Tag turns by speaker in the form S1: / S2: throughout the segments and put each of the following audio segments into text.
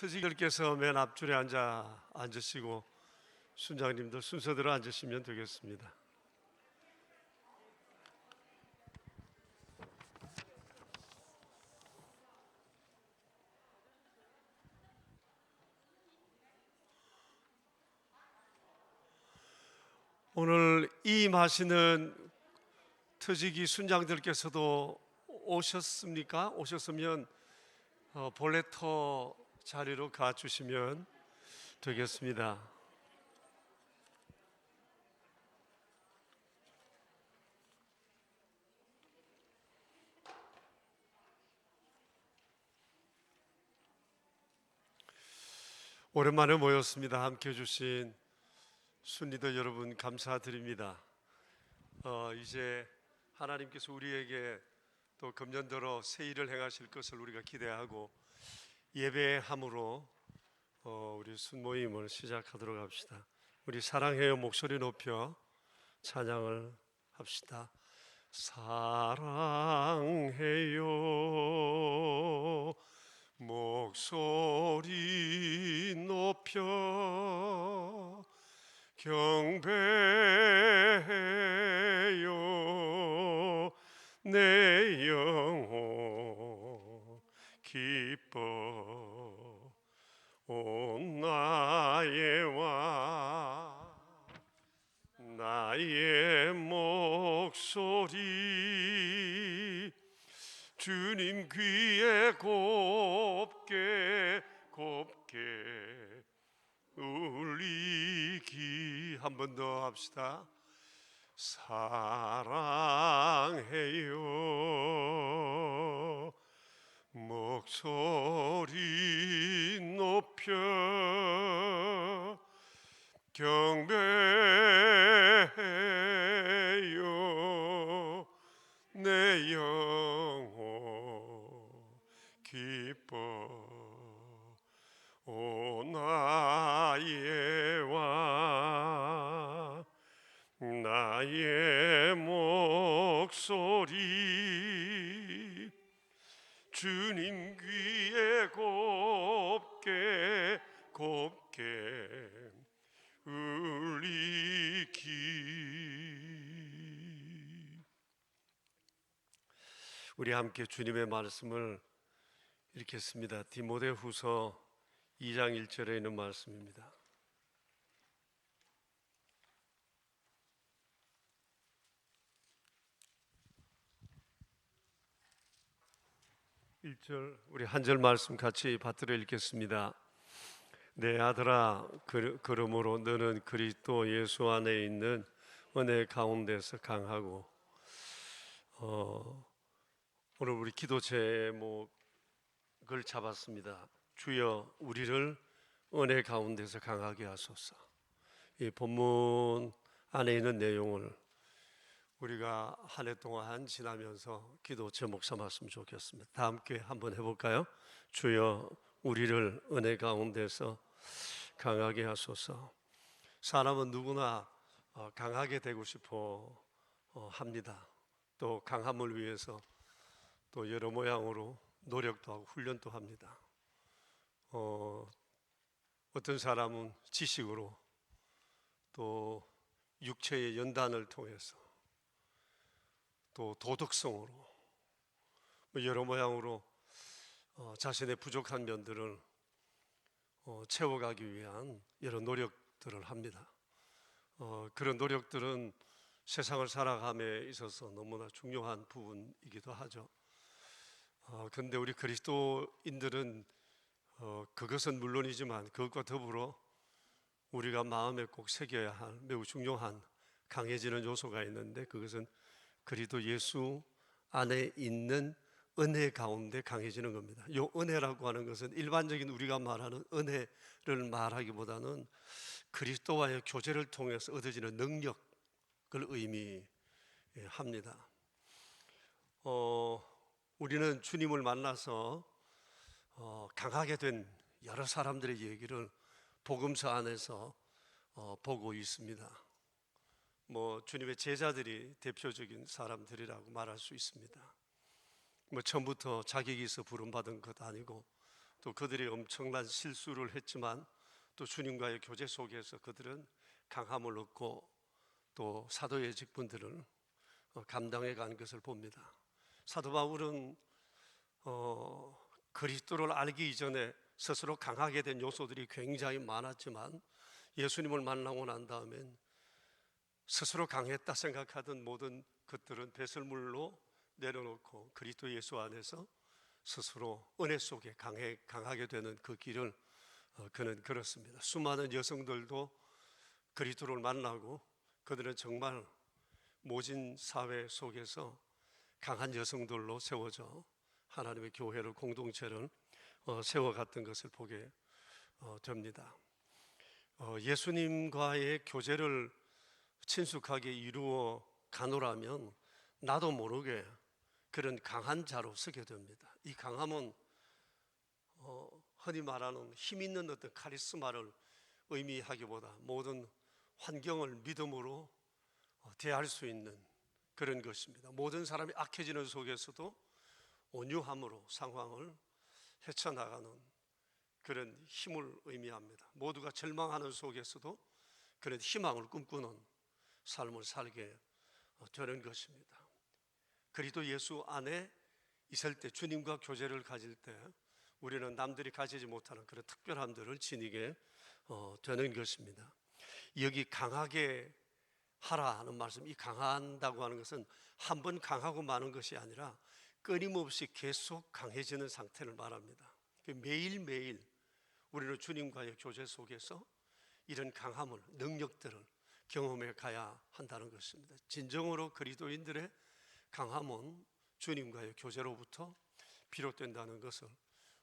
S1: 터지들께서 맨 앞줄에 앉으시고 순장님들 순서대로 앉으시면 되겠습니다. 오늘 임하시는 터지기 순장들께서도 오셨습니까? 오셨으면 볼레터 자리로 가주시면 되겠습니다. 오랜만에 모였습니다. 함께 해주신 순리더 여러분 감사드립니다. 이제 하나님께서 우리에게 또 금년도로 새 일을 행하실 것을 우리가 기대하고 예배함으로 우리 순모임을 시작하도록 합시다. 우리 사랑해요 목소리 높여 찬양을 합시다. 사랑해요 목소리 높여 경배해요 내 영혼 기뻐 온 나의 왕 나의 목소리 주님 귀에 곱게 울리기. 한 번 더 합시다. 사랑해요 목소리 높여 경배해요 내 영혼 기뻐 오 나의 왕 나의 목소리 주님 귀에 곱게 울리기. 우리 함께 주님의 말씀을 읽겠습니다. 디모데후서 2장 1절에 있는 말씀입니다. 우리 한 절 말씀 같이 받들어 읽겠습니다. 내 아들아, 그러므로 너는 그리스도 예수 안에 있는 은혜 가운데서 강하고. 오늘 우리 기도 제목을 잡았습니다. 주여 우리를 은혜 가운데서 강하게 하소서. 이 본문 안에 있는 내용을 우리가 한 해 동안 지나면서 기도 제목 삼았으면 좋겠습니다. 다 함께 한번 해볼까요? 주여 우리를 은혜 가운데서 강하게 하소서. 사람은 누구나 강하게 되고 싶어 합니다. 또 강함을 위해서 또 여러 모양으로 노력도 하고 훈련도 합니다. 어떤 사람은 지식으로 또 육체의 연단을 통해서 또 도덕성으로 여러 모양으로 자신의 부족한 면들을 채워가기 위한 여러 노력들을 합니다. 그런 노력들은 세상을 살아감에 있어서 너무나 중요한 부분이기도 하죠. 그런데 우리 그리스도인들은 그것은 물론이지만 그것과 더불어 우리가 마음에 꼭 새겨야 할 매우 중요한 강해지는 요소가 있는데, 그것은 그리스도 예수 안에 있는 은혜 가운데 강해지는 겁니다. 이 은혜라고 하는 것은 일반적인 우리가 말하는 은혜를 말하기보다는 그리스도와의 교제를 통해서 얻어지는 능력을 의미합니다. 우리는 주님을 만나서 강하게 된 여러 사람들의 얘기를 복음서 안에서 보고 있습니다. 주님의 제자들이 대표적인 사람들이라고 말할 수 있습니다. 처음부터 자격이 있어 부름받은 것 아니고 또 그들이 엄청난 실수를 했지만 또 주님과의 교제 속에서 그들은 강함을 얻고 또 사도의 직분들을 감당해 간 것을 봅니다. 사도 바울은 그리스도를 알기 이전에 스스로 강하게 된 요소들이 굉장히 많았지만 예수님을 만나고 난 다음엔 스스로 강했다 생각하던 모든 것들은 배설물로 내려놓고 그리스도 예수 안에서 스스로 은혜 속에 강하게 되는 그 길을 그는 걸었습니다. 수많은 여성들도 그리스도를 만나고 그들은 정말 모진 사회 속에서 강한 여성들로 세워져 하나님의 교회를, 공동체를 세워갔던 것을 보게 됩니다. 예수님과의 교제를 친숙하게 이루어 가노라면 나도 모르게 그런 강한 자로 서게 됩니다. 이 강함은 흔히 말하는 힘 있는 어떤 카리스마를 의미하기보다 모든 환경을 믿음으로 대할 수 있는 그런 것입니다. 모든 사람이 악해지는 속에서도 온유함으로 상황을 헤쳐나가는 그런 힘을 의미합니다. 모두가 절망하는 속에서도 그런 희망을 꿈꾸는 삶을 살게 되는 것입니다. 그리스도 예수 안에 있을 때, 주님과 교제를 가질 때 우리는 남들이 가지지 못하는 그런 특별함들을 지니게 되는 것입니다. 여기 강하게 하라 하는 말씀, 이 강한다고 하는 것은 한 번 강하고 마는 것이 아니라 끊임없이 계속 강해지는 상태를 말합니다. 매일매일 우리는 주님과의 교제 속에서 이런 강함을, 능력들을 경험해 가야 한다는 것입니다. 진정으로 그리스도인들의 강함은 주님과의 교제로부터 비롯된다는 것을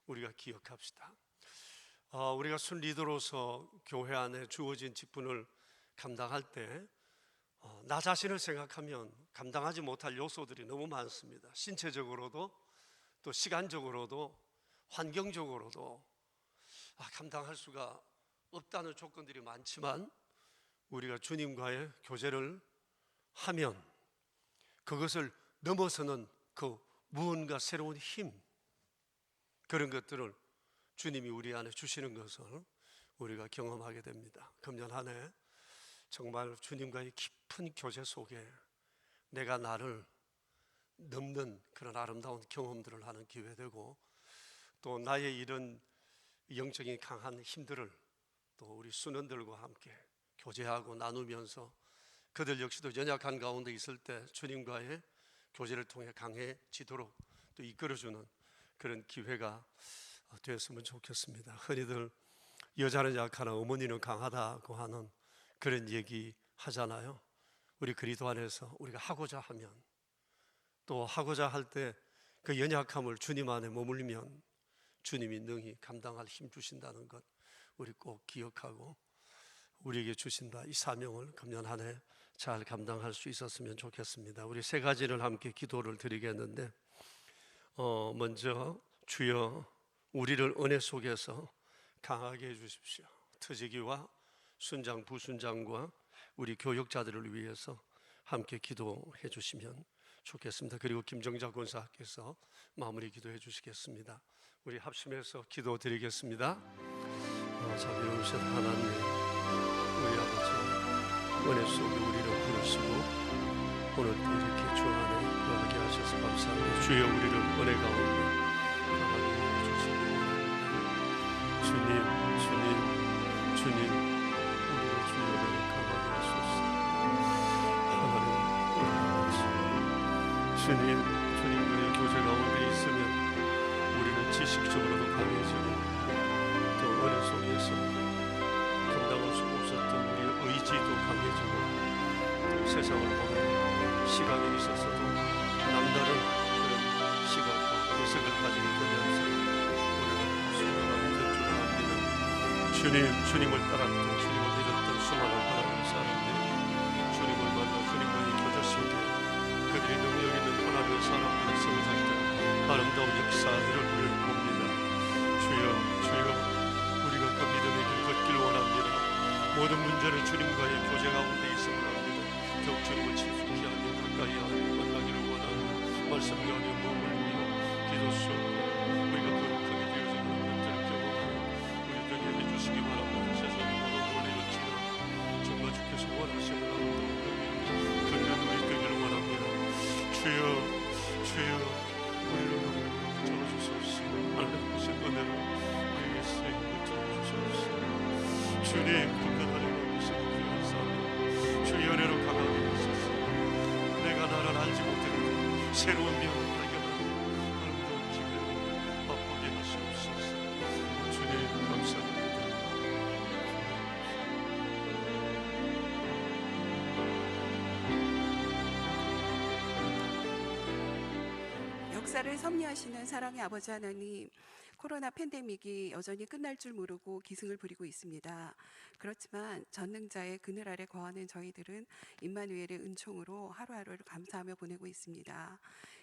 S1: 우리가 기억합시다. 우리가 순 리더로서 교회 안에 주어진 직분을 감당할 때 나 자신을 생각하면 감당하지 못할 요소들이 너무 많습니다. 신체적으로도 또 시간적으로도 환경적으로도 감당할 수가 없다는 조건들이 많지만 우리가 주님과의 교제를 하면 그것을 넘어서는 그 무언가 새로운 힘, 그런 것들을 주님이 우리 안에 주시는 것을 우리가 경험하게 됩니다. 금년 한 해 정말 주님과의 깊은 교제 속에 내가 나를 넘는 그런 아름다운 경험들을 하는 기회 되고, 또 나의 이런 영적인 강한 힘들을 또 우리 수련들과 함께 교제하고 나누면서 그들 역시도 연약한 가운데 있을 때 주님과의 교제를 통해 강해지도록 또 이끌어주는 그런 기회가 되었으면 좋겠습니다. 흔히들 여자는 약하나 어머니는 강하다고 하는 그런 얘기 하잖아요. 우리 그리스도 안에서 우리가 하고자 하면, 또 하고자 할 때 그 연약함을 주님 안에 머물면 주님이 능히 감당할 힘 주신다는 것 우리 꼭 기억하고 우리에게 주신다, 이 사명을 금년 한 해 잘 감당할 수 있었으면 좋겠습니다. 우리 세 가지를 함께 기도를 드리겠는데, 먼저 주여 우리를 은혜 속에서 강하게 해주십시오. 터지기와 순장, 부순장과 우리 교역자들을 위해서 함께 기도해 주시면 좋겠습니다. 그리고 김정자 권사께서 마무리 기도해 주시겠습니다. 우리 합심해서 기도 드리겠습니다. 자비로우신 하나님, 우리 아버지 은혜 속에 우리를 부르시고 오늘 또 이렇게 주 안에 거하게 하셔서 감사합니다. 주여 우리를 은혜 가운데 강하게 해주시기 원합니다. 주님 우리를 주여 강하게 하소서. 하나님 주님과의 교제 가운데 있으면 우리는 지식적으로도 강해지고 또 은혜 속에서 감당할 수 없었던 우리의 의지도 강해지고 또 세상을 보면 시각에 있어서도 남다른 그런 시각과 해석을 가지게 되면서 우리는 순종하게 될 줄 압니다. 주님을 따랐던, 주님을 믿었던 수많은 하나님의 사람들이 주님을 만나 주님과의 교제 속에 그들이 능력 있는 하나님의 사람들이 세워졌던 아름다운 역사들을 우리는 봅니다. 주여 우리가 그 믿음의 길 걷기를 원합니다. 모든 문제는 주님과의 교제 가운데 있음을 압니다. 더욱 주님을 친숙히 하며 가까이 하며 만나기를 원하는 말씀 가운데 머물며 기도 속 우리가 거룩하게 되어서 그런 것들을 주여 우리를 붙잡아주소서. 하나님의 은혜로 우리에게 쓰임을 주옵소서. 주님 불가능한 것을 구원하사 주의 은혜로 강하게 하소서. 내가 나를 알지 못했는데 새로운 면을 발견하는 아름다운 기회를 맛보게 하시옵소서. 주님 감사합니다.
S2: 역사를 섭리하시는 사랑의 아버지 하나님, 코로나 팬데믹이 여전히 끝날 줄 모르고 기승을 부리고 있습니다. 그렇지만 전능자의 그늘 아래 거하는 저희들은 임마누엘의 은총으로 하루하루를 감사하며 보내고 있습니다.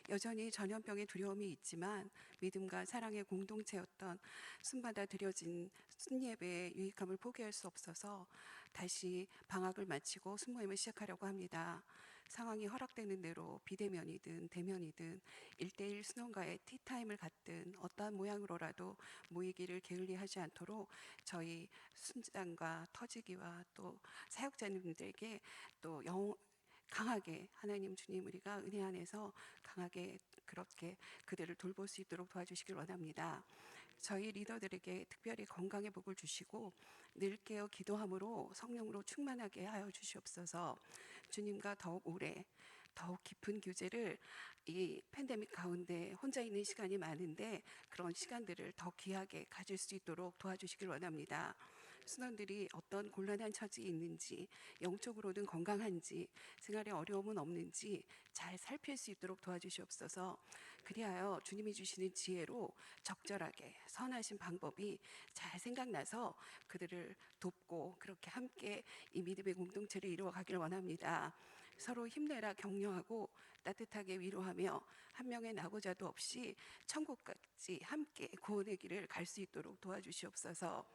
S2: 여전히 전염병의 두려움이 있지만 믿음과 사랑의 공동체였던 숨마다 드려진 순예배의 유익함을 포기할 수 없어서 다시 방학을 마치고 순모임을 시작하려고 합니다. 상황이 허락되는 대로 비대면이든 대면이든 1대1 순원과의 티타임을 갖든 어떠한 모양으로라도 모이기를 게을리하지 않도록 저희 순장과 터지기와 또 사역자님들에게 또 강하게 하나님 주님 우리가 은혜 안에서 강하게 그렇게 그들을 돌볼 수 있도록 도와주시길 원합니다. 저희 리더들에게 특별히 건강의 복을 주시고 늘 깨어 기도함으로 성령으로 충만하게 하여 주시옵소서. 주님과 더욱 오래 더욱 깊은 교제를 이 팬데믹 가운데 혼자 있는 시간이 많은데 그런 시간들을 더 귀하게 가질 수 있도록 도와주시길 원합니다. 순원들이 어떤 곤란한 처지에 있는지, 영적으로는 건강한지, 생활에 어려움은 없는지 잘 살필 수 있도록 도와주시옵소서. 그리하여 주님이 주시는 지혜로 적절하게 선하신 방법이 잘 생각나서 그들을 돕고 그렇게 함께 이 믿음의 공동체를 이루어가길 원합니다. 서로 힘내라 격려하고 따뜻하게 위로하며 한 명의 낙오자도 없이 천국까지 함께 구원의 길을 갈 수 있도록 도와주시옵소서.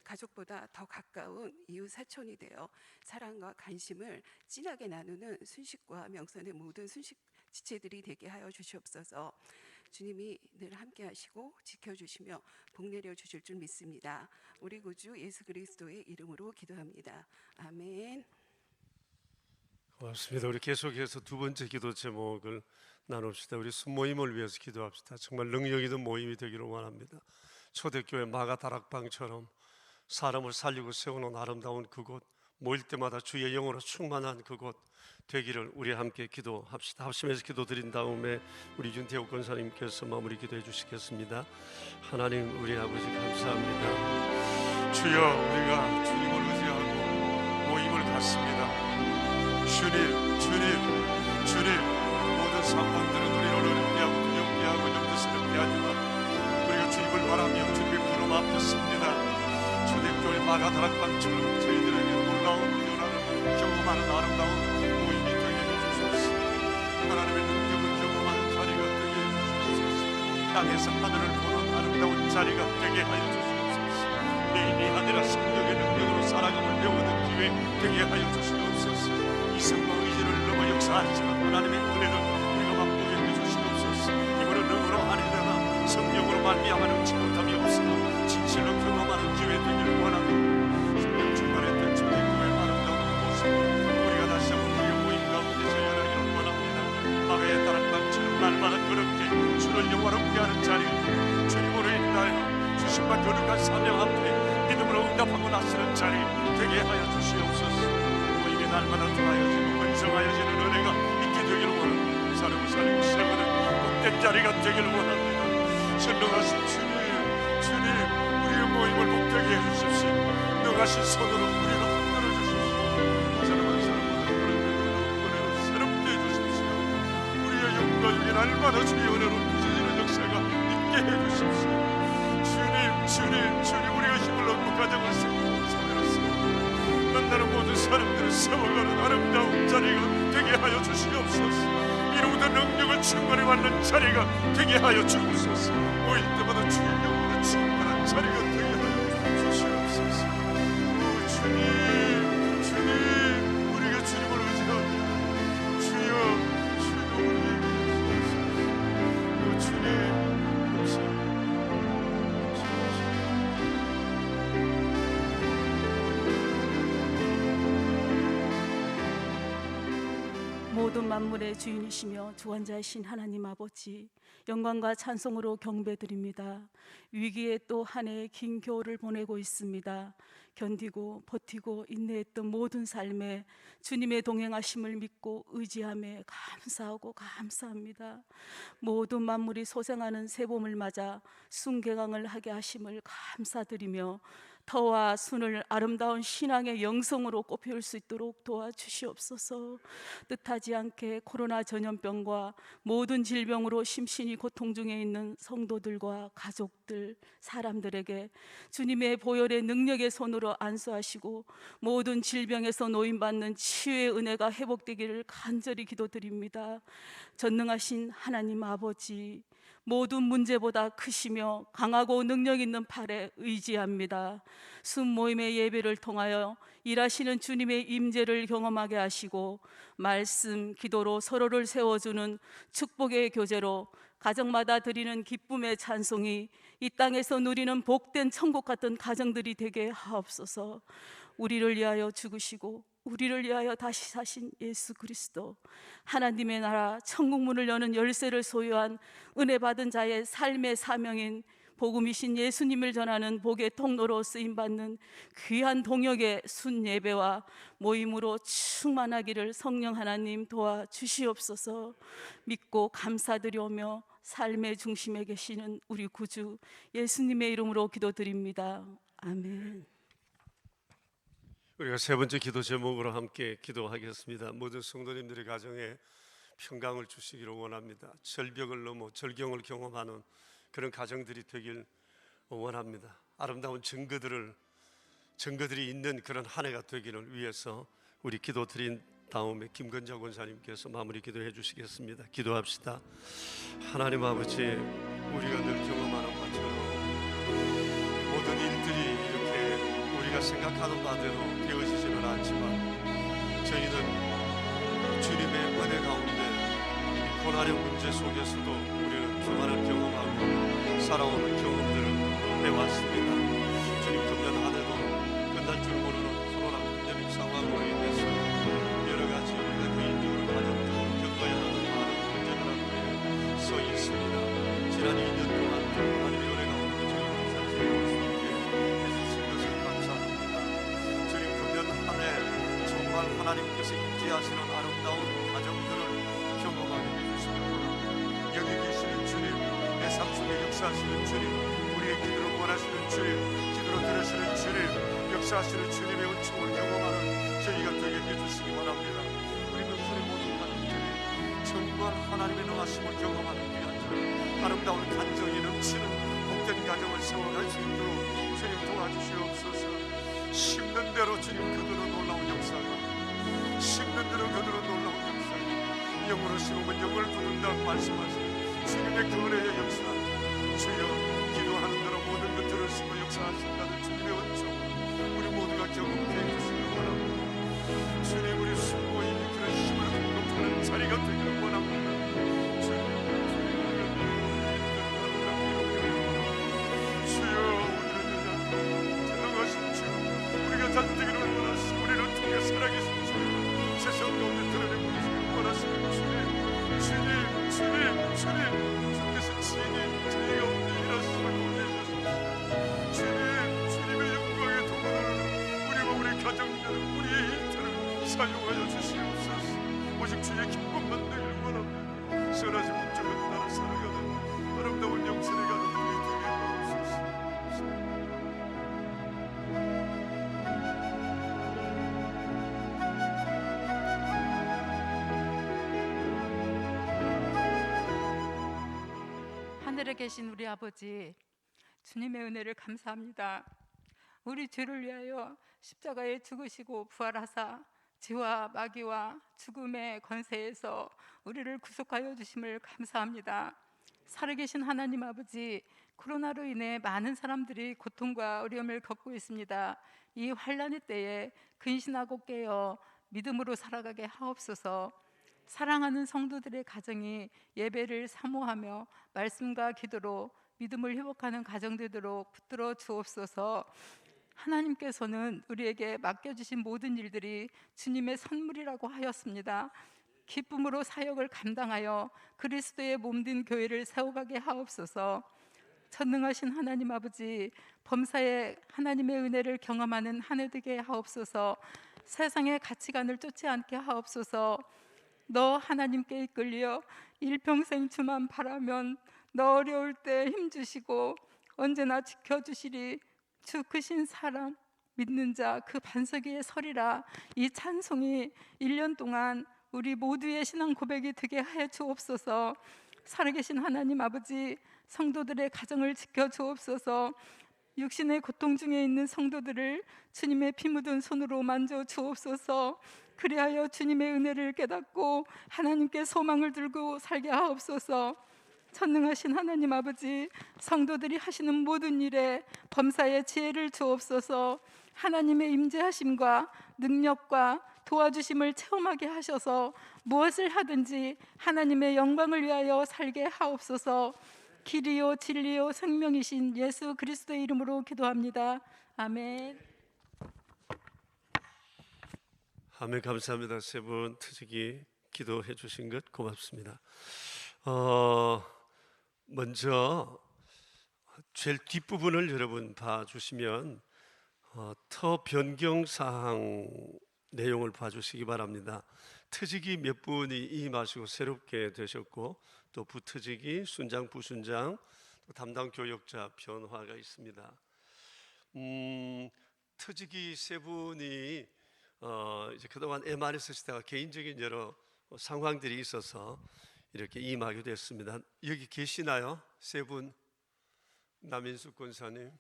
S2: 가족보다 더 가까운 이웃 사촌이 되어 사랑과 관심을 진하게 나누는 순식과 명선의 모든 순식 지체들이 되게 하여 주시옵소서. 주님이 늘 함께 하시고 지켜주시며 복 내려 주실 줄 믿습니다. 우리 구주 예수 그리스도의 이름으로 기도합니다. 아멘.
S1: 고맙습니다. 우리 계속해서 두 번째 기도 제목을 나눕시다. 우리 순모임을 위해서 기도합시다. 정말 능력 있는 모임이 되기를 원합니다. 초대교회 마가 다락방처럼 사람을 살리고 세우는 아름다운 그곳, 모일 때마다 주의 영으로 충만한 그곳 되기를 우리 함께 기도합시다. 합심해서 기도드린 다음에 우리 윤태욱 권사님께서 마무리 기도해 주시겠습니다. 하나님 우리 아버지 감사합니다. 주여 우리가 주님을 의지하고 모임을 갖습니다. 주님 모든 상황들은 우리를 어렵게 하고 두렵게 하고 염려스럽게 하지만 우리가 주님을 바라며 주님의 부름 앞에 섭니다. 초대교회 마가 다락방처럼 저희들에게 놀라운 변화를 경험하는 아름다운 모임이 되게 해주소서. 하나님의 능력을 경험하는 자리가 되게 해주소서. 땅에서 하늘을 보는 아름다운 자리가 되게 하여 주시옵소서. 매일이 아니라 성령의 능력으로 살아감을 배우는 기회 되게 하여 주시옵소서. 이성과 의지를 넘어 역사하지만 하나님의 은혜를 우리가 맛보게 해주시옵소서. 이번은 능으로 아니다가 성령으로 말미암아 능치 못함이 없으나 진실로 경험하는 기회 되기를 원합니다. 성령 충만했던 초대교회 아름다운 모습 우리가 다시 한번 우리의 모임 가운데서 열하기를 원합니다. 마가의 다락방처럼 날마다 그렇게 주를 영화롭게 하는 자리 주님으로 인하여 주심과 거룩한 사명 앞에 믿음으로 응답하고 나서는 자리 되게 하여 주시옵소서. 모임이 날마다 좋아져지고 번성하여지는 은혜가 있게 되기를 원합니다. 살고 세우는 복된 자리가 되기를 원합니다. 전능하신 주님 우리의 모임을 복되게 해주십시오. 능하신 손으로 우리를 흔들어 주십시오. 사랑하는 사람들을 은혜로 새롭게 해주십시오. 우리의 영과 육이 날마다 주의 은혜로 부서지는 역사가 있게 해주십시오. 주님 우리가 힘을 얻고 가정을 세우고 사회를 세우고 만나는 모든 사람들을 세워가는 아름다운 자리가 되게 하여 주시옵소서. 이루던 능력을 충만히 받는 자리가 되게 하여 주옵소서. 모일 때마다 주의 영으로 충만한 자리가 되게 하여 주시옵소서. 주님 우리가 주님을 의지합니다. 주여 우리에게 주옵소서. 주님 감사합니다.
S3: 모든 만물의 주인이시며 주관자이신 하나님 아버지, 영광과 찬송으로 경배드립니다. 위기에 또 한 해의 긴 겨울을 보내고 있습니다. 견디고 버티고 인내했던 모든 삶에 주님의 동행하심을 믿고 의지함에 감사하고 감사합니다. 모든 만물이 소생하는 새봄을 맞아 순개강을 하게 하심을 감사드리며 터와 순을 아름다운 신앙의 영성으로 꽃피울 수 있도록 도와주시옵소서. 뜻하지 않게 코로나 전염병과 모든 질병으로 심신이 고통 중에 있는 성도들과 가족들, 사람들에게 주님의 보혈의 능력의 손으로 안수하시고 모든 질병에서 노인받는 치유의 은혜가 회복되기를 간절히 기도드립니다. 전능하신 하나님 아버지, 모든 문제보다 크시며 강하고 능력 있는 팔에 의지합니다. 순모임의 예배를 통하여 일하시는 주님의 임재를 경험하게 하시고 말씀, 기도로 서로를 세워주는 축복의 교제로 가정마다 드리는 기쁨의 찬송이 이 땅에서 누리는 복된 천국 같은 가정들이 되게 하옵소서. 우리를 위하여 죽으시고 우리를 위하여 다시 사신 예수 그리스도, 하나님의 나라 천국 문을 여는 열쇠를 소유한 은혜 받은 자의 삶의 사명인 복음이신 예수님을 전하는 복의 통로로 쓰임받는 귀한 동역의 순예배와 모임으로 충만하기를 성령 하나님 도와주시옵소서. 믿고 감사드리오며 삶의 중심에 계시는 우리 구주 예수님의 이름으로 기도드립니다. 아멘.
S1: 우리가 세 번째 기도 제목으로 함께 기도하겠습니다. 모든 성도님들의 가정에 평강을 주시기를 원합니다. 절벽을 넘어 절경을 경험하는 그런 가정들이 되길 원합니다. 아름다운 증거들이 있는 그런 한 해가 되기를 위해서 우리 기도 드린 다음에 김건자 권사님께서 마무리 기도해 주시겠습니다. 기도합시다. 하나님 아버지, 우리가 늘 경험하는 것처럼 모든 일들이 이렇게 우리가 생각하는 바대로 되어지지는 않지만 저희는 주님의 은혜 가운데 고난의 문제 속에서도 우리는 평안을 경험하고 살아오는 경험들을 해왔습니다. 주님, 금년 한 해도 끝날 줄 모르는 코로나 팬데믹 상황으로 인해서 여러 가지 우리가 개인적으로 가정적으로 겪어야 하는 많은 문제들 앞에 서 있습니다. 지난 2년 동안 하나님의 은혜 가운데 저희가 항상 세워올 수 있게 해주신 것을 감사합니다. 주님, 금년 한 해 정말 하나님께서 임재하시는 아름다운 가정들을 경험하게 해주시기 원합니다. 여기 계시는 주님, 내 삶 속에 역사하시는 주님, 우리의 기도를 원하시는 주님, 기도를 들으시는 주님, 역사하시는 주님의 은총을 경험하는 저희가 되게 해주시기 바랍니다. 우리 명절의 모든 가족들이 정말 하나님의 능하심을 경험하는 귀한 절, 아름다운 간정이 넘치는 복된 가정을 세워갈 수 있도록 주님 도와주시옵소서. 심는 대로 주님 그들은 놀라운 역사가, 심는 대로 그들은 놀라운 역사가, 영으로 심으면 영을 두는다고 말씀하시는 주님의 그 은혜의 역사, 주여 기도하는 대로 모든 것들을 심어 역사하신다는 주님의 은총 우리 모두가 경험케 해주시기 원합니다. 주님, 우리 순모임이 그런 힘을 공급하는 자리가 되기를 원합니다. 자주되기를 원하시고 우리를 통해 살아계신 주님, 세상 가운데 드러내고 계시기를 원하시는 주님, 주께서 친히 저희 가운데 일하심을 보내주셨습니다. 주님의 영광의 도구를 우리와 우리 가정들, 우리의 일터를 사용하여 주시옵소서. 오직 주의 기쁨만 되기를 원합니다. 선하신 목적은 나를 살아가는 아름다운 영생의 가정들이 되게 하옵소서.
S4: 하늘에 계신 우리 아버지, 주님의 은혜를 감사합니다. 우리 죄를 위하여 십자가에 죽으시고 부활하사 죄와 마귀와 죽음의 권세에서 우리를 구속하여 주심을 감사합니다. 살아계신 하나님 아버지, 코로나로 인해 많은 사람들이 고통과 어려움을 겪고 있습니다. 이 환난의 때에 근신하고 깨어 믿음으로 살아가게 하옵소서. 사랑하는 성도들의 가정이 예배를 사모하며 말씀과 기도로 믿음을 회복하는 가정 되도록 붙들어 주옵소서. 하나님께서는 우리에게 맡겨주신 모든 일들이 주님의 선물이라고 하였습니다. 기쁨으로 사역을 감당하여 그리스도의 몸된 교회를 세워가게 하옵소서. 전능하신 하나님 아버지, 범사에 하나님의 은혜를 경험하는 한 해 되게 하옵소서. 세상의 가치관을 쫓지 않게 하옵소서. 너 하나님께 이끌려 일평생 주만 바라면 너 어려울 때 힘주시고 언제나 지켜주시리. 주 크신 사랑 믿는 자 그 반석 위에 서리라. 이 찬송이 1년 동안 우리 모두의 신앙 고백이 되게 하여 주옵소서. 살아계신 하나님 아버지, 성도들의 가정을 지켜 주옵소서. 육신의 고통 중에 있는 성도들을 주님의 피 묻은 손으로 만져 주옵소서. 그리하여 주님의 은혜를 깨닫고 하나님께 소망을 들고 살게 하옵소서. 전능하신 하나님 아버지, 성도들이 하시는 모든 일에 범사의 지혜를 주옵소서. 하나님의 임재하심과 능력과 도와주심을 체험하게 하셔서 무엇을 하든지 하나님의 영광을 위하여 살게 하옵소서. 길이요 진리요 생명이신 예수 그리스도의 이름으로 기도합니다. 아멘.
S1: 아멘. 감사합니다. 세 분 특히 기도해 주신 것 고맙습니다. 먼저 제일 뒷부분을 여러분 봐주시면 터 변경 사항 내용을 봐주시기 바랍니다. 트직이 몇 분이 임하시고 새롭게 되셨고 또 부트직이 순장 부순장 또 담당 교역자 변화가 있습니다. 트직이 세 분이 이제 그동안 MR에 쓰시다가 개인적인 여러 상황들이 있어서 이렇게 임하게 됐습니다. 여기 계시나요? 세 분. 남인숙 권사님.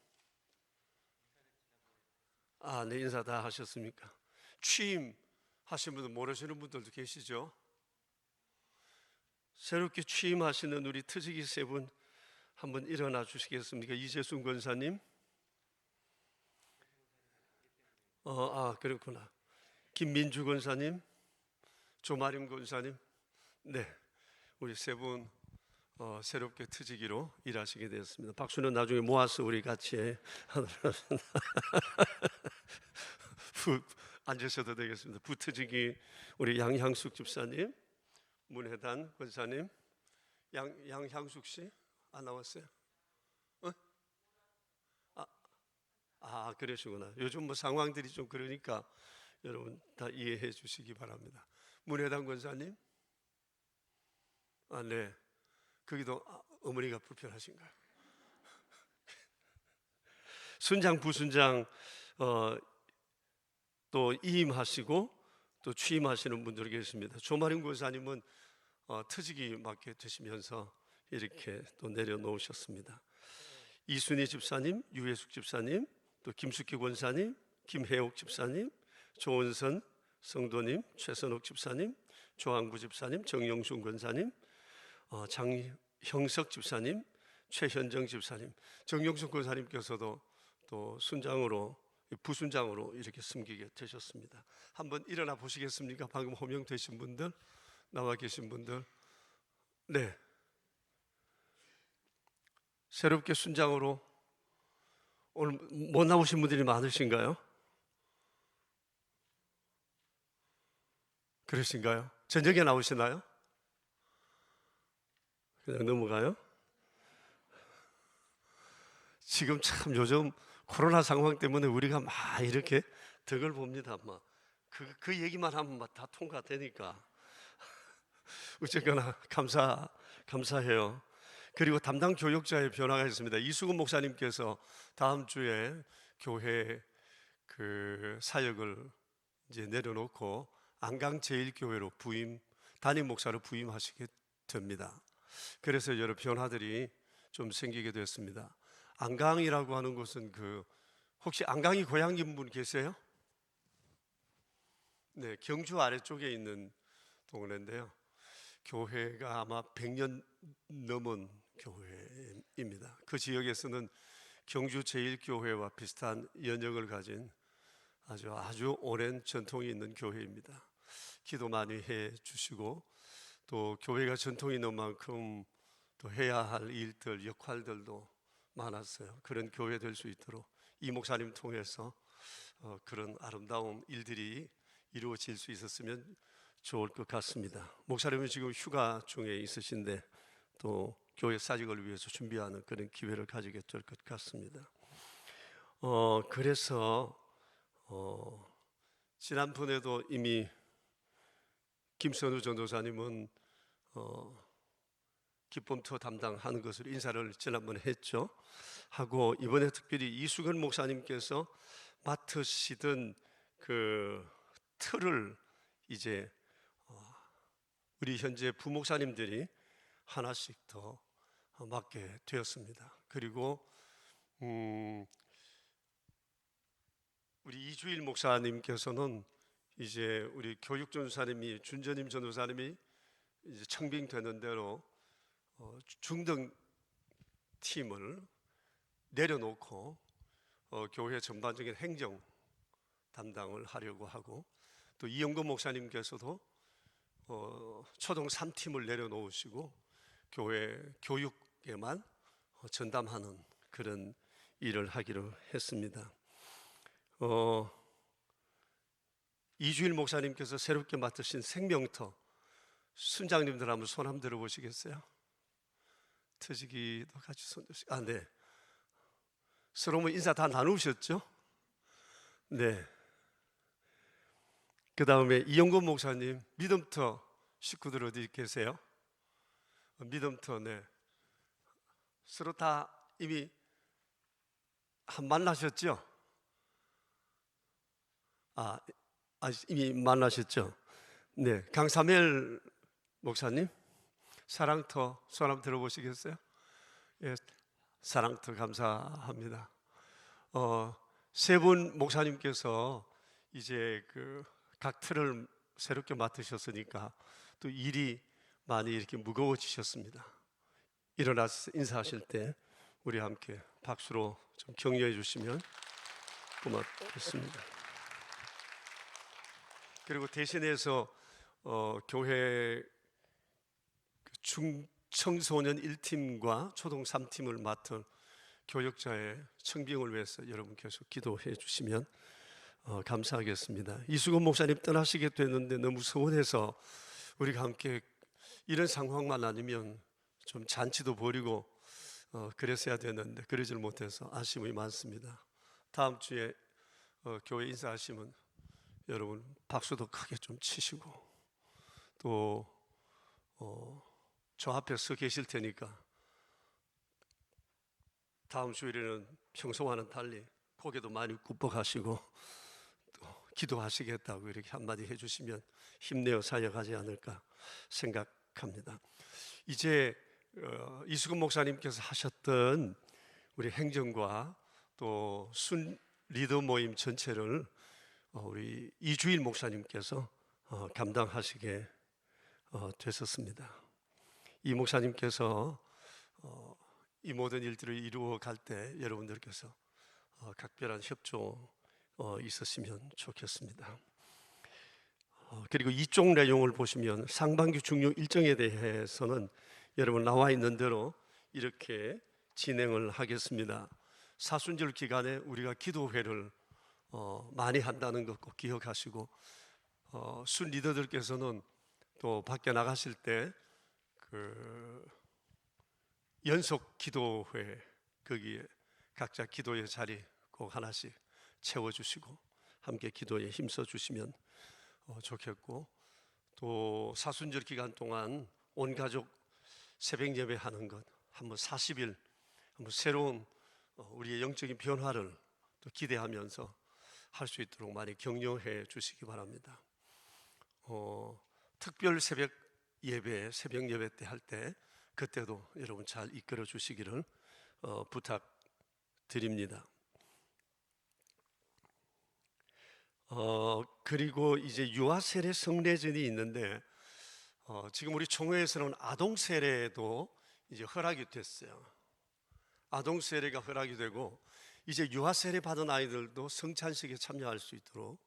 S1: 네, 인사 다 하셨습니까? 취임하신 분들 모르시는 분들도 계시죠? 새롭게 취임하시는 우리 트직이 세 분 한번 일어나 주시겠습니까? 이재순 권사님. 그렇구나. 김민주 권사님, 조마림 권사님. 네, 우리 세 분 새롭게 트직이로 일하시게 되었습니다. 박수는 나중에 모아서 우리 같이 앉으셔도 되겠습니다. 부트직이 우리 양향숙 집사님, 문혜단 권사님, 양향숙 씨 안 나왔어요? 그러시구나. 요즘 뭐 상황들이 좀 그러니까 여러분 다 이해해 주시기 바랍니다. 문혜단 권사님, 네, 거기도 어머니가 불편하신가요? 순장 부순장 또 이임하시고 또 취임하시는 분들이 계십니다. 조마림 권사님은 트직이 맡게 되시면서 이렇게 또 내려놓으셨습니다. 이순희 집사님, 유혜숙 집사님, 또 김숙희 권사님, 김혜옥 집사님, 조은선 성도님, 최선옥 집사님, 조항구 집사님, 정영순 권사님, 장형석 집사님, 최현정 집사님, 정영순 권사님께서도 또 순장으로 부순장으로 이렇게 섬기게 되셨습니다. 한번 일어나 보시겠습니까? 방금 호명되신 분들, 나와 계신 분들. 네, 새롭게 순장으로 오늘 못 나오신 분들이 많으신가요? 그러신가요? 저녁에 나오시나요? 그냥 넘어가요? 지금 참 요즘 코로나 상황 때문에 우리가 막 이렇게 덕을 봅니다. 막 그 얘기만 하면 막 다 통과되니까 어쨌거나 감사해요. 그리고 담당 교역자의 변화가 있습니다. 이수근 목사님께서 다음 주에 교회 그 사역을 이제 내려놓고 안강제일교회로 담임 목사로 부임하시게 됩니다. 그래서 여러 변화들이 좀 생기게 됐습니다. 안강이라고 하는 곳은 혹시 안강이 고향인 분 계세요? 네, 경주 아래쪽에 있는 동네인데요. 교회가 아마 100년 넘은 교회입니다. 그 지역에서는 경주 제일교회와 비슷한 연역을 가진 아주 오랜 전통이 있는 교회입니다. 기도 많이 해 주시고 또 교회가 전통이 있는 만큼 또 해야 할 일들, 역할들도 많았어요. 그런 교회 될 수 있도록 이 목사님 통해서 그런 아름다운 일들이 이루어질 수 있었으면 좋을 것 같습니다. 목사님은 지금 휴가 중에 있으신데 또 교회 사직을 위해서 준비하는 그런 기회를 가지게 될 것 같습니다. 그래서 지난번에도 이미 김선우 전도사님은 기쁨 투어 담당하는 것으로 인사를 지난번에 했죠. 하고 이번에 특별히 이수근 목사님께서 맡으시던 그 틀을 이제 우리 현재 부목사님들이 하나씩 더 맡게 되었습니다. 그리고 우리 이주일 목사님께서는 이제 우리 교육 전도사님이 준전임 전도사님이 이제 청빙되는 대로 중등 팀을 내려놓고 교회 전반적인 행정 담당을 하려고 하고, 또 이영건 목사님께서도 초등 3팀을 내려놓으시고 교회 교육에만 전담하는 그런 일을 하기로 했습니다. 이주일 목사님께서 새롭게 맡으신 생명터 순장님들 한번 손 한번 들어보시겠어요? 터지기도 같이 손 드시고. 네. 서로 뭐 인사 다 나누셨죠? 네. 그 다음에 이영건 목사님, 믿음터 식구들 어디 계세요? 믿음터, 네. 서로 다 이미 만나셨죠? 이미 만나셨죠? 네. 강사멜 목사님, 사랑터 손 한번 들어보시겠어요? 예, 사랑터 감사합니다. 세 분 목사님께서 이제 그 각 틀을 새롭게 맡으셨으니까 또 일이 많이 이렇게 무거워지셨습니다. 일어나서 인사하실 때 우리 함께 박수로 좀 격려해 주시면 고맙겠습니다. 그리고 대신해서 교회 중청소년 1팀과 초등 3팀을 맡은 교역자의 청빙을 위해서 여러분께서 기도해 주시면 감사하겠습니다. 이수근 목사님 떠나시게 됐는데 너무 서운해서 우리가 함께 이런 상황만 아니면 좀 잔치도 벌이고 그랬어야 되는데 그러질 못해서 아쉬움이 많습니다. 다음 주에 교회 인사하시면 여러분 박수도 크게 좀 치시고, 또 저 앞에 서 계실 테니까 다음 주일에는 평소와는 달리 고개도 많이 굽어가시고 또 기도하시겠다고 이렇게 한마디 해주시면 힘내어 사역하지 않을까 생각합니다. 이제 이수근 목사님께서 하셨던 우리 행정과 또 순 리더 모임 전체를 우리 이주일 목사님께서 감당하시게 됐었습니다. 이 목사님께서 이 모든 일들을 이루어 갈 때 여러분들께서 각별한 협조 있으시면 좋겠습니다. 그리고 이쪽 내용을 보시면 상반기 중요 일정에 대해서는 여러분 나와 있는 대로 이렇게 진행을 하겠습니다. 사순절 기간에 우리가 기도회를 많이 한다는 것 꼭 기억하시고, 순 리더들께서는 또 밖에 나가실 때 그 연속 기도회 거기에 각자 기도의 자리 꼭 하나씩 채워주시고 함께 기도에 힘써 주시면 좋겠고, 또 사순절 기간 동안 온 가족 새벽 예배 하는 것 한번 40일 한번 새로운 우리의 영적인 변화를 또 기대하면서 할 수 있도록 많이 격려해 주시기 바랍니다. 특별 새벽 예배 때 할 때 그때도 여러분 잘 이끌어 주시기를 부탁드립니다. 그리고 이제 유아 세례 성례전이 있는데 지금 우리 총회에서는 아동 세례도 이제 허락이 됐어요. 아동 세례가 허락이 되고 이제 유아 세례 받은 아이들도 성찬식에 참여할 수 있도록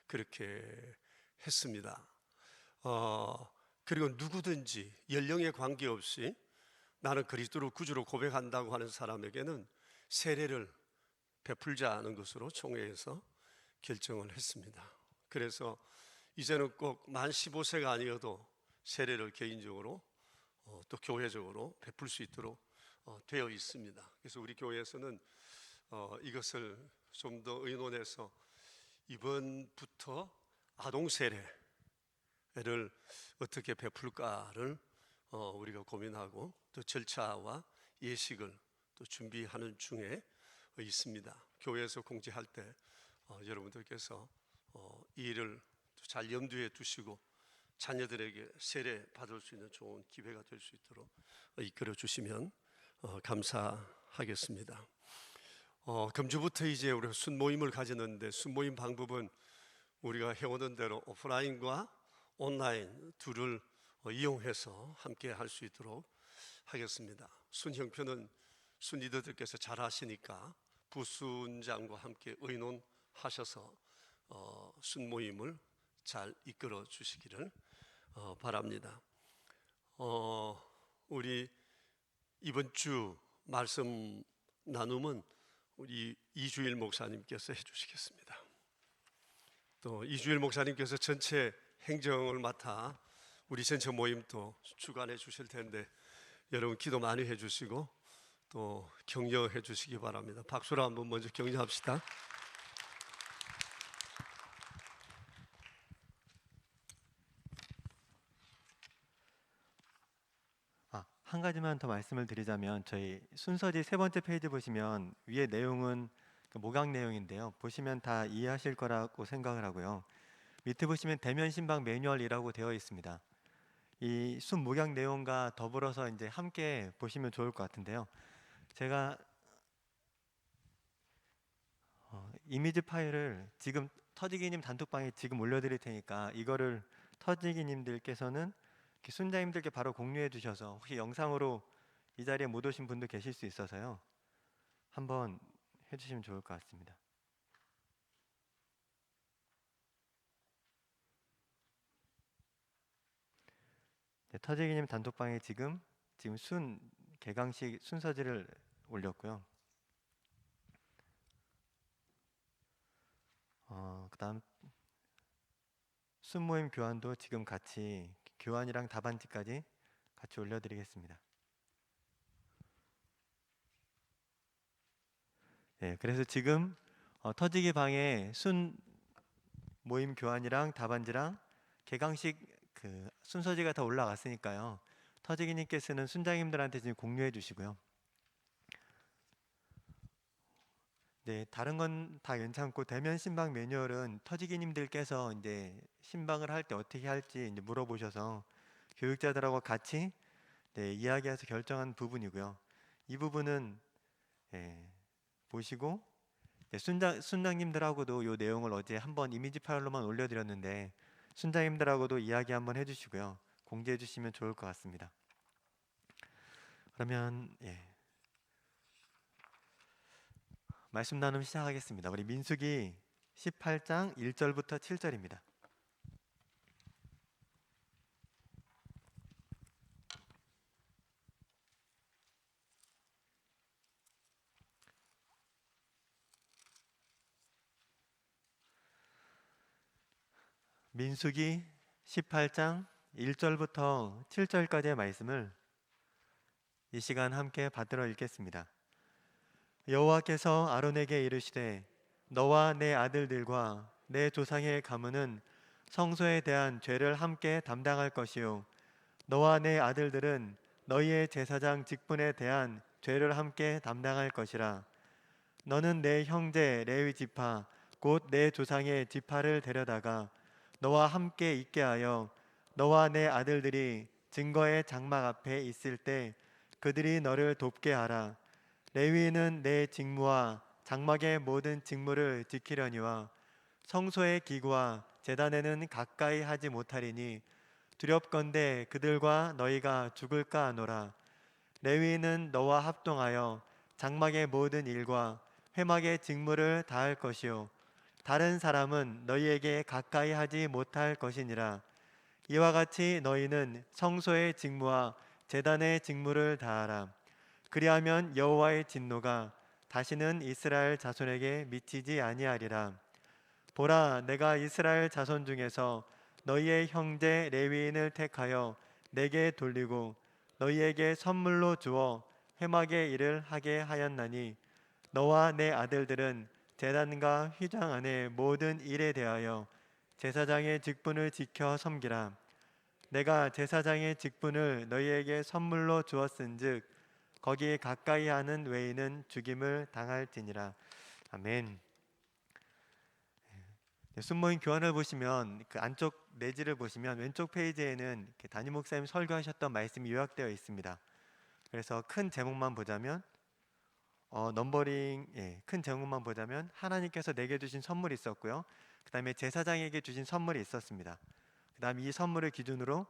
S1: 그렇게 했습니다. 그리고 누구든지 연령에 관계없이 나는 그리스도를 구주로 고백한다고 하는 사람에게는 세례를 베풀자는 것으로 총회에서 결정을 했습니다. 그래서 이제는 꼭 만 15세가 아니어도 세례를 개인적으로 또 교회적으로 베풀 수 있도록 되어 있습니다. 그래서 우리 교회에서는 이것을 좀 더 의논해서 이번부터 아동 세례를 어떻게 베풀까를 우리가 고민하고 또 절차와 예식을 또 준비하는 중에 있습니다. 교회에서 공지할 때 여러분들께서 이 일을 잘 염두에 두시고 자녀들에게 세례 받을 수 있는 좋은 기회가 될 수 있도록 이끌어 주시면 감사하겠습니다. 금주부터 이제 우리가 순모임을 가지는데, 순모임 방법은 우리가 해오던 대로 오프라인과 온라인 둘을 이용해서 함께 할 수 있도록 하겠습니다. 순 형편은 순 리더들께서 잘 하시니까 부순장과 함께 의논하셔서 순모임을 잘 이끌어 주시기를 바랍니다. 우리 이번 주 말씀 나눔은 우리 이주일 목사님께서 해주시겠습니다. 또 이주일 목사님께서 전체 행정을 맡아 우리 전체 모임도 주관해 주실 텐데 여러분 기도 많이 해주시고 또 격려해 주시기 바랍니다. 박수로 한번 먼저 격려합시다.
S5: 한 가지만 더 말씀을 드리자면, 저희 순서지 3번째 페이지 보시면 위에 내용은 모강 내용인데요. 보시면 다 이해하실 거라고 생각을 하고요. 밑에 보시면 대면 신방 매뉴얼이라고 되어 있습니다. 이 순 모강 내용과 더불어서 이제 함께 보시면 좋을 것 같은데요. 제가 이미지 파일을 지금 터지기님 단톡방에 지금 올려드릴 테니까 이거를 터지기님들께서는 순자님들께 바로 공유해 주셔서, 혹시 영상으로 이 자리에 못 오신 분도 계실 수 있어서요, 한번 해주시면 좋을 것 같습니다. 네, 터지기님 단톡방에 지금 순 개강식 순서지를 올렸고요. 그다음 순모임 교환도 지금 같이 교환이랑 답안지까지 같이 올려드리겠습니다. 네, 그래서 지금 터지기 방에 순 모임 교환이랑 답안지랑 개강식 순서지가 다 올라갔으니까요. 터지기님께서는 순장님들한테 지금 공유해 주시고요. 네, 다른 건 다 괜찮고 대면 신방 매뉴얼은 터지기님들께서 이제 신방을 할 때 어떻게 할지 이제 물어보셔서 교육자들하고 같이 이야기해서 결정한 부분이고요. 이 부분은 보시고 순장님들하고도 이 내용을 어제 한번 이미지 파일로만 올려드렸는데 순장님들하고도 이야기 한번 해주시고요. 공지해 주시면 좋을 것 같습니다. 그러면 말씀 나눔 시작하겠습니다. 우리 민수기 18장 1절부터 7절입니다. 민수기 18장 1절부터 7절까지의 말씀을 이 시간 함께 받들어 읽겠습니다. 여호와께서 아론에게 이르시되 너와 내 아들들과 내 조상의 가문은 성소에 대한 죄를 함께 담당할 것이요 너와 내 아들들은 너희의 제사장 직분에 대한 죄를 함께 담당할 것이라. 너는 내 형제 레위 지파 곧 내 조상의 지파를 데려다가 너와 함께 있게 하여 너와 내 아들들이 증거의 장막 앞에 있을 때 그들이 너를 돕게 하라. 레위인은 내 직무와 장막의 모든 직무를 지키려니와 성소의 기구와 제단에는 가까이 하지 못하리니 두렵건대 그들과 너희가 죽을까 하노라. 레위인은 너와 합동하여 장막의 모든 일과 회막의 직무를 다할 것이요 다른 사람은 너희에게 가까이 하지 못할 것이니라. 이와 같이 너희는 성소의 직무와 제단의 직무를 다하라. 그리하면 여호와의 진노가 다시는 이스라엘 자손에게 미치지 아니하리라. 보라, 내가 이스라엘 자손 중에서 너희의 형제 레위인을 택하여 내게 돌리고 너희에게 선물로 주어 회막의 일을 하게 하였나니 너와 내 아들들은 제단과 휘장 안의 모든 일에 대하여 제사장의 직분을 지켜 섬기라. 내가 제사장의 직분을 너희에게 선물로 주었은즉 거기 가까이 하는 외인은 죽임을 당할지니라. 아멘. 순모임 교환을 보시면 그 안쪽 내지를 보시면 왼쪽 페이지에는 담임 목사님 설교하셨던 말씀이 요약되어 있습니다. 그래서 큰 제목만 보자면 큰 제목만 보자면 하나님께서 내게 주신 선물이 있었고요. 그 다음에 제사장에게 주신 선물이 있었습니다. 그 다음 이 선물을 기준으로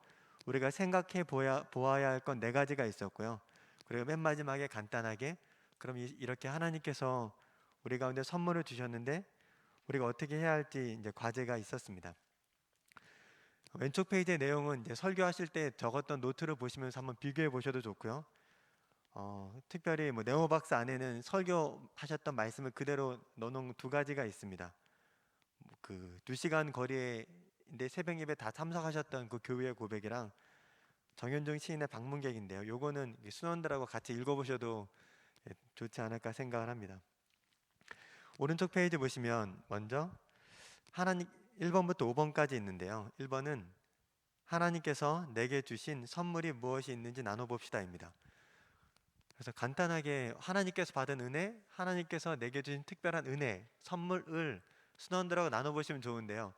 S5: 우리가 생각해 보아야 할 건 4가지가 있었고요. 그리고 맨 마지막에 간단하게 그럼 이렇게 하나님께서 우리 가운데 선물을 주셨는데 우리가 어떻게 해야 할지 이제 과제가 있었습니다. 왼쪽 페이지의 내용은 이제 설교하실 때 적었던 노트를 보시면서 한번 비교해 보셔도 좋고요. 특별히 네모박스 안에는 설교하셨던 말씀을 그대로 넣어놓은 2가지가 있습니다. 그 2시간 거리인데 새벽 예배 다 참석하셨던 그 교회의 고백이랑 정현중 시인의 방문객인데요. 요거는 순원들하고 같이 읽어보셔도 좋지 않을까 생각을 합니다. 오른쪽 페이지 보시면 먼저 하나님 1번부터 5번까지 있는데요. 1번은 하나님께서 내게 주신 선물이 무엇이 있는지 나눠봅시다입니다. 그래서 간단하게 하나님께서 받은 은혜, 하나님께서 내게 주신 특별한 은혜, 선물을 순원들하고 나눠보시면 좋은데요.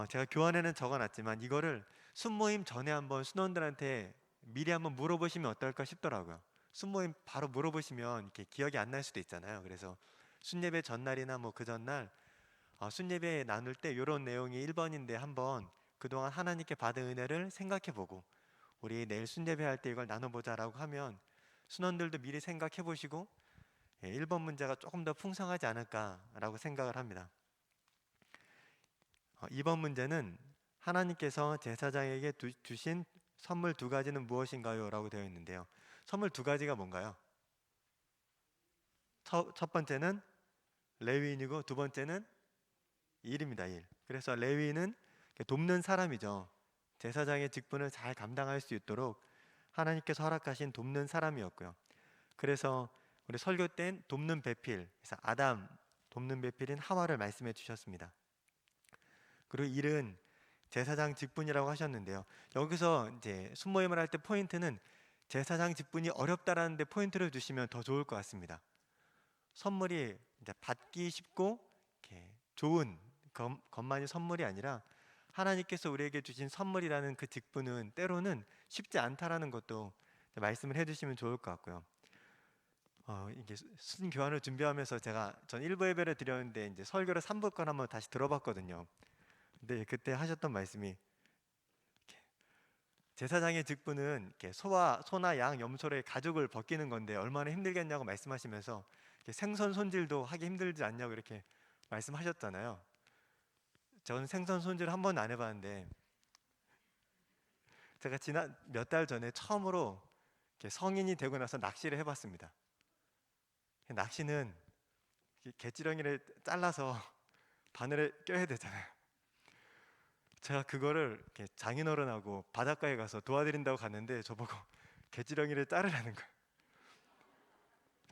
S5: 제가 교환에는 적어놨지만 이거를 순모임 전에 한번 순원들한테 미리 한번 물어보시면 어떨까 싶더라고요. 순모임 바로 물어보시면 이렇게 기억이 안 날 수도 있잖아요. 그래서 순예배 전날이나 그 전날 순예배 나눌 때 이런 내용이 1번인데 한번 그동안 하나님께 받은 은혜를 생각해보고 우리 내일 순예배 할 때 이걸 나눠보자라고 하면 순원들도 미리 생각해보시고 1번 문제가 조금 더 풍성하지 않을까라고 생각을 합니다. 2번 문제는 하나님께서 제사장에게 주신 선물 2가지는 무엇인가요? 라고 되어 있는데요. 선물 2가지가 뭔가요? 첫 번째는 레위인이고 2번째는 일입니다. 일. 그래서 레위인은 돕는 사람이죠. 제사장의 직분을 잘 감당할 수 있도록 하나님께서 허락하신 돕는 사람이었고요. 그래서 우리 설교 땐 돕는 배필, 그래서 아담 돕는 배필인 하와를 말씀해 주셨습니다. 그리고 일은 제사장 직분이라고 하셨는데요. 여기서 이제 순모임을 할 때 포인트는 제사장 직분이 어렵다라는 데 포인트를 주시면 더 좋을 것 같습니다. 선물이 이제 받기 쉽고 이렇게 좋은 것만이 선물이 아니라 하나님께서 우리에게 주신 선물이라는 그 직분은 때로는 쉽지 않다라는 것도 말씀을 해주시면 좋을 것 같고요. 이게 순교환을 준비하면서 전 1부 예배를 드렸는데 이제 설교를 3부 걸 한번 다시 들어봤거든요. 근데 그때 하셨던 말씀이 제사장의 직분은 이렇게 소나 양, 염소의 가죽을 벗기는 건데 얼마나 힘들겠냐고 말씀하시면서 생선 손질도 하기 힘들지 않냐고 이렇게 말씀하셨잖아요. 저는 생선 손질 한 번도 안 해봤는데 제가 지난 몇 달 전에 처음으로 성인이 되고 나서 낚시를 해봤습니다. 낚시는 갯지렁이를 잘라서 바늘에 껴야 되잖아요. 제가 그거를 장인어른하고 바닷가에 가서 도와드린다고 갔는데 저보고 갯지렁이를 자르라는 거예요.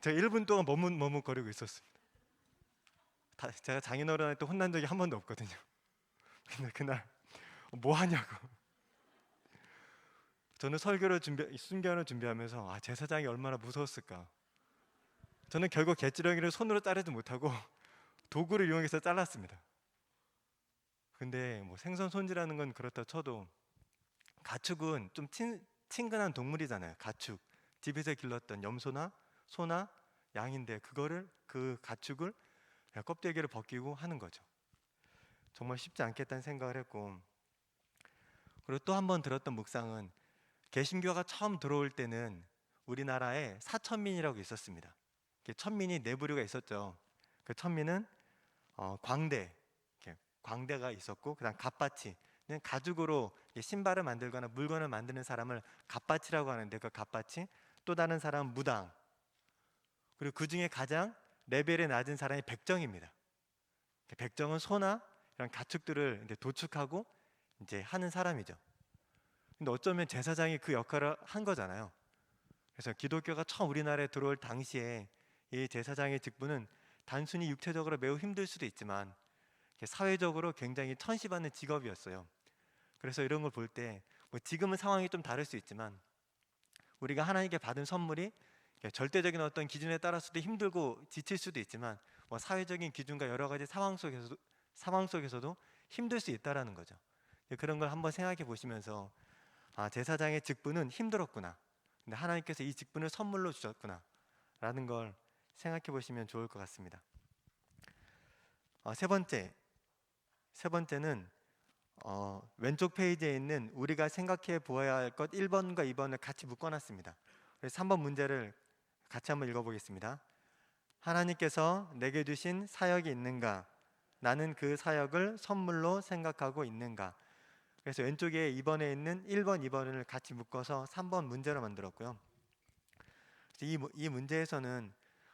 S5: 제가 1분 동안 머뭇거리고 있었습니다. 제가 장인어른한테 혼난 적이 한 번도 없거든요. 근데 그날 뭐 하냐고. 저는 순교를 준비하면서 제사장이 얼마나 무서웠을까. 저는 결국 갯지렁이를 손으로 자르지 못하고 도구를 이용해서 잘랐습니다. 근데 생선 손질하는 건 그렇다 쳐도 가축은 좀 친근한 동물이잖아요. 가축, 집에서 길렀던 염소나 소나 양인데 그 가축을 껍데기를 벗기고 하는 거죠. 정말 쉽지 않겠다는 생각을 했고, 그리고 또 한 번 들었던 묵상은 개신교가 처음 들어올 때는 우리나라에 사천민이라고 있었습니다. 천민이 4부류가 있었죠. 그 천민은 광대가 있었고, 그다음 갓바치는 가죽으로 신발을 만들거나 물건을 만드는 사람을 갓바치라고 하는데 그 갓바치, 또 다른 사람은 무당, 그리고 그 중에 가장 레벨이 낮은 사람이 백정입니다. 백정은 소나 이런 가축들을 이제 도축하고 이제 하는 사람이죠. 근데 어쩌면 제사장이 그 역할을 한 거잖아요. 그래서 기독교가 처음 우리나라에 들어올 당시에 이 제사장의 직분은 단순히 육체적으로 매우 힘들 수도 있지만 사회적으로 굉장히 천시받는 직업이었어요. 그래서 이런 걸 볼 때 뭐 지금은 상황이 좀 다를 수 있지만 우리가 하나님께 받은 선물이 절대적인 어떤 기준에 따라서도 힘들고 지칠 수도 있지만 뭐 사회적인 기준과 여러 가지 상황 속에서도 힘들 수 있다라는 거죠. 그런 걸 한번 생각해 보시면서 제사장의 직분은 힘들었구나. 근데 하나님께서 이 직분을 선물로 주셨구나. 라는 걸 생각해 보시면 좋을 것 같습니다. 세 번째는 왼쪽 페이지에 있는 우리가 생각해 보아야 할 것 1번과 2번을 같이 묶어놨습니다. 그래서 3번 문제를 같이 한번 읽어보겠습니다. 하나님께서 내게 주신 사역이 있는가? 나는 그 사역을 선물로 생각하고 있는가? 그래서 왼쪽에 2번에 있는 1번, 2번을 같이 묶어서 3번 문제로 만들었고요. 이 문제에서는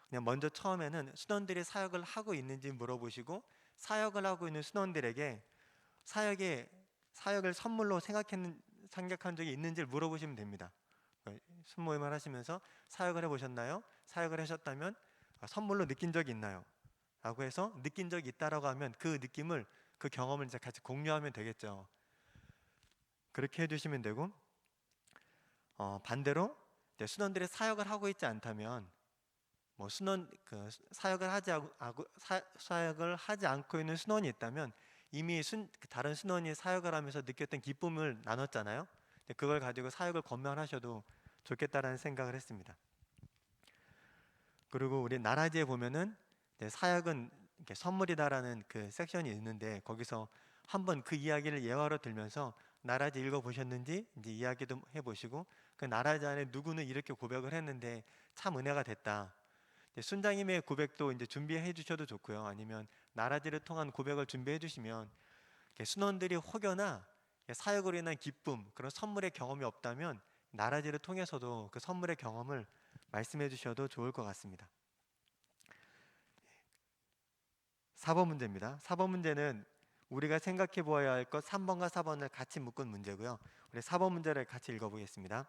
S5: 그냥 먼저 처음에는 신원들이 사역을 하고 있는지 물어보시고 사역을 하고 있는 신원들에게 사역을 선물로 생각한 적이 있는지를 물어보시면 됩니다. 순모임을 하시면서 사역을 해보셨나요? 사역을 하셨다면 선물로 느낀 적이 있나요? 라고 해서 느낀 적이 있다라고 하면 그 느낌을, 그 경험을 이제 같이 공유하면 되겠죠. 그렇게 해주시면 되고, 반대로 순원들이 사역을 하고 있지 않다면 뭐 사역을 하지 않고 있는 순원이 있다면 이미 다른 순원이 사역을 하면서 느꼈던 기쁨을 나눴잖아요. 그걸 가지고 사역을 권면하셔도 좋겠다라는 생각을 했습니다. 그리고 우리 나라지에 보면은 사역은 이렇게 선물이다라는 그 섹션이 있는데 거기서 한번 그 이야기를 예화로 들면서 나라지 읽어보셨는지 이제 이야기도 해보시고 그 나라지 안에 누구는 이렇게 고백을 했는데 참 은혜가 됐다. 순장님의 고백도 이제 준비해 주셔도 좋고요. 아니면 나라지를 통한 고백을 준비해 주시면 순원들이 혹여나 사역으로 인한 기쁨, 그런 선물의 경험이 없다면 나라지를 통해서도 그 선물의 경험을 말씀해 주셔도 좋을 것 같습니다. 4번 문제입니다. 4번 문제는 우리가 생각해 보아야 할 것 3번과 4번을 같이 묶은 문제고요. 우리 4번 문제를 같이 읽어보겠습니다.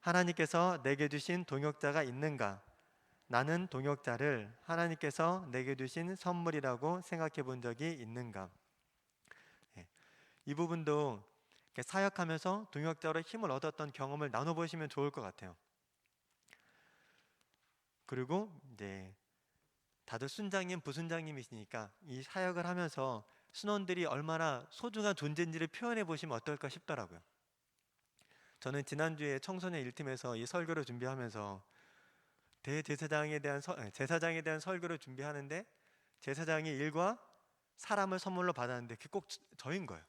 S5: 하나님께서 내게 주신 동역자가 있는가? 나는 동역자를 하나님께서 내게 주신 선물이라고 생각해 본 적이 있는가? 이 부분도 사역하면서 동역자로 힘을 얻었던 경험을 나눠보시면 좋을 것 같아요. 그리고 이제 다들 순장님, 부순장님이시니까 이 사역을 하면서 순원들이 얼마나 소중한 존재인지를 표현해 보시면 어떨까 싶더라고요. 저는 지난주에 청소년 1팀에서 이 설교를 준비하면서 제사장에 대한 설교를 준비하는데 제사장이 일과 사람을 선물로 받았는데 그게 꼭 저인 거예요.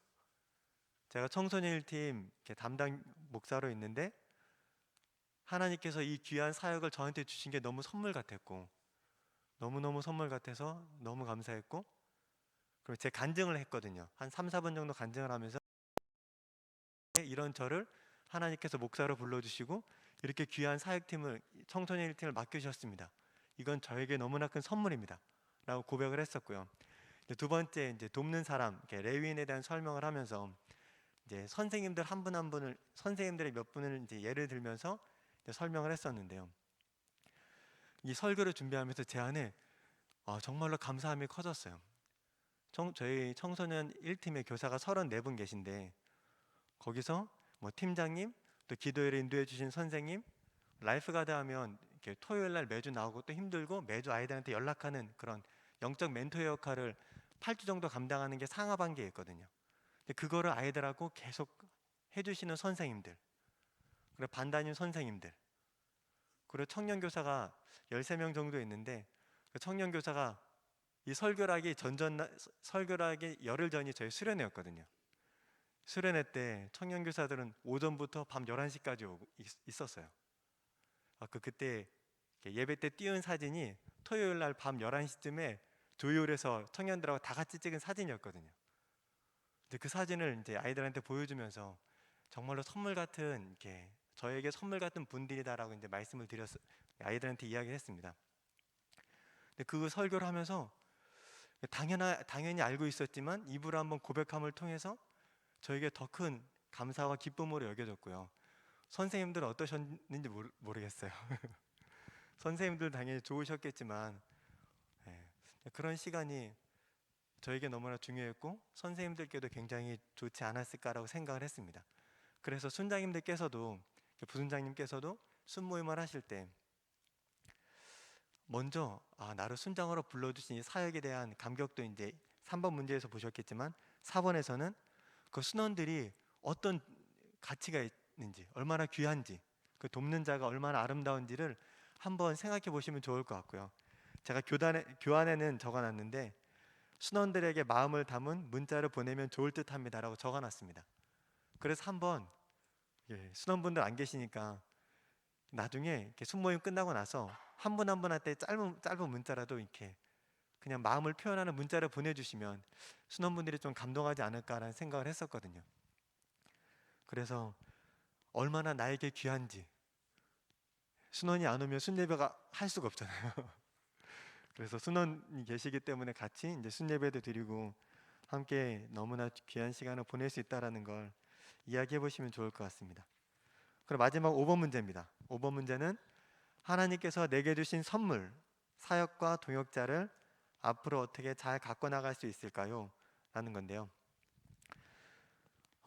S5: 제가 청소년 1팀 담당 목사로 있는데 하나님께서 이 귀한 사역을 저한테 주신 게 너무 선물 같았고 너무너무 선물 같아서 너무 감사했고 그리고 제 간증을 했거든요. 한 3, 4분 정도 간증을 하면서 이런 저를 하나님께서 목사로 불러주시고 이렇게 귀한 사역팀을 청소년 1팀을 맡겨주셨습니다. 이건 저에게 너무나 큰 선물입니다. 라고 고백을 했었고요. 두 번째 이제 돕는 사람, 레위인에 대한 설명을 하면서 이제 선생님들 한 분 한 분을 선생님들의 몇 분을 이제 예를 들면서 이제 설명을 했었는데요. 이 설교를 준비하면서 제 안에 정말로 감사함이 커졌어요. 저희 청소년 1팀의 교사가 34분 계신데 거기서 뭐 팀장님, 또 기도회를 인도해 주신 선생님, 라이프가드 하면 이렇게 토요일 날 매주 나오고 또 힘들고 매주 아이들한테 연락하는 그런 영적 멘토의 역할을 8주 정도 감당하는 게 상하반기에 있거든요. 근데 그거를 아이들하고 계속 해주시는 선생님들, 그리고 반담임 선생님들, 그리고 청년교사가 13명 정도 있는데 그 청년교사가 이 설교하기 열흘 전이 저희 수련회였거든요. 수련회 때 청년교사들은 오전부터 밤 11시까지 있었어요. 그때 예배 때 띄운 사진이 토요일 날 밤 11시쯤에 조율해서 청년들하고 다 같이 찍은 사진이었거든요. 근데 그 사진을 이제 아이들한테 보여주면서 정말로 선물 같은 저에게 선물 같은 분들이다라고 이제 말씀을 드려서 아이들한테 이야기했습니다. 근데 그 설교를 하면서 당연히 알고 있었지만 입으로 한번 고백함을 통해서 저에게 더 큰 감사와 기쁨으로 여겨졌고요. 선생님들은 어떠셨는지 모르겠어요. 선생님들 당연히 좋으셨겠지만 예, 그런 시간이 저에게 너무나 중요했고 선생님들께도 굉장히 좋지 않았을까라고 생각을 했습니다. 그래서 순장님들께서도 부순장님께서도 순모임을 하실 때 먼저 나를 순장으로 불러주신 이 사역에 대한 감격도 이제 3번 문제에서 보셨겠지만 4번에서는 그 순원들이 어떤 가치가 있는지, 얼마나 귀한지, 그 돕는 자가 얼마나 아름다운지를 한번 생각해 보시면 좋을 것 같고요. 제가 교환에는 적어놨는데 순원들에게 마음을 담은 문자를 보내면 좋을 듯합니다라고 적어놨습니다. 그래서 한번 순원분들 안 계시니까 나중에 이렇게 순모임 끝나고 나서 한 분 한 분한테 짧은 문자라도 이렇게 그냥 마음을 표현하는 문자를 보내주시면 순원분들이 좀 감동하지 않을까라는 생각을 했었거든요. 그래서 얼마나 나에게 귀한지 순원이 안 오면 순예배가 할 수가 없잖아요. 그래서 순원이 계시기 때문에 같이 이제 순예배도 드리고 함께 너무나 귀한 시간을 보낼 수 있다라는 걸 이야기해 보시면 좋을 것 같습니다. 그럼 마지막 5번 문제입니다. 5번 문제는 하나님께서 내게 주신 선물, 사역과 동역자를 앞으로 어떻게 잘 갖고 나갈 수 있을까요? 라는 건데요.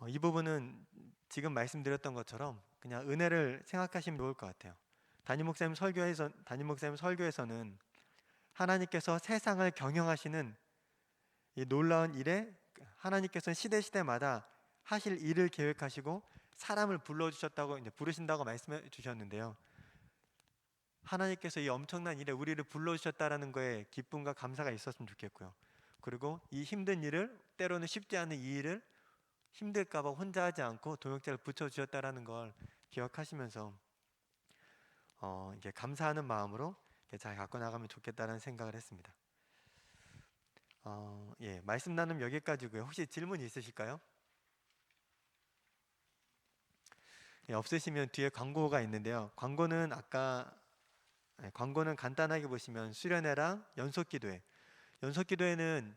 S5: 이 부분은 지금 말씀드렸던 것처럼 그냥 은혜를 생각하시면 좋을 것 같아요. 담임 목사님 설교에서는 하나님께서 세상을 경영하시는 이 놀라운 일에 하나님께서는 시대마다 하실 일을 계획하시고 사람을 부르신다고 말씀해 주셨는데요. 하나님께서 이 엄청난 일에 우리를 불러주셨다라는 거에 기쁨과 감사가 있었으면 좋겠고요. 그리고 이 힘든 일을, 때로는 쉽지 않은 이 일을 힘들까 봐 혼자 하지 않고 동역자를 붙여주셨다라는 걸 기억하시면서 이게 감사하는 마음으로 잘 갖고 나가면 좋겠다는 생각을 했습니다. 말씀 나눔 여기까지고요. 혹시 질문 있으실까요? 없으시면 뒤에 광고가 있는데요. 광고는 간단하게 보시면 수련회랑 연속기도회. 연속기도회는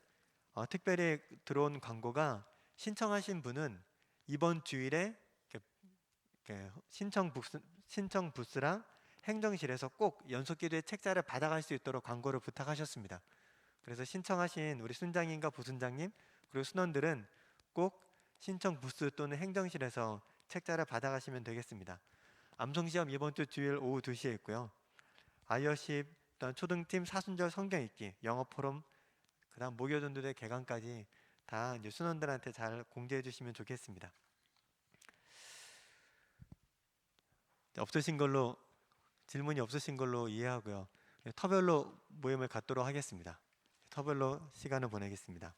S5: 특별히 들어온 광고가 신청하신 분은 이번 주일에 신청 부스랑 행정실에서 꼭 연속기도회 책자를 받아갈 수 있도록 광고를 부탁하셨습니다. 그래서 신청하신 우리 순장님과 부순장님 그리고 순원들은 꼭 신청 부스 또는 행정실에서 책자를 받아가시면 되겠습니다. 암송시험 이번 주 주일 오후 2시에 있고요. 아이어십, 초등팀 사순절 성경 읽기, 영어 포럼, 그다음 목요전도대 개강까지 다 이제 순원들한테 잘 공지해 주시면 좋겠습니다. 질문이 없으신 걸로 이해하고요. 터별로 모임을 갖도록 하겠습니다. 터별로 시간을 보내겠습니다.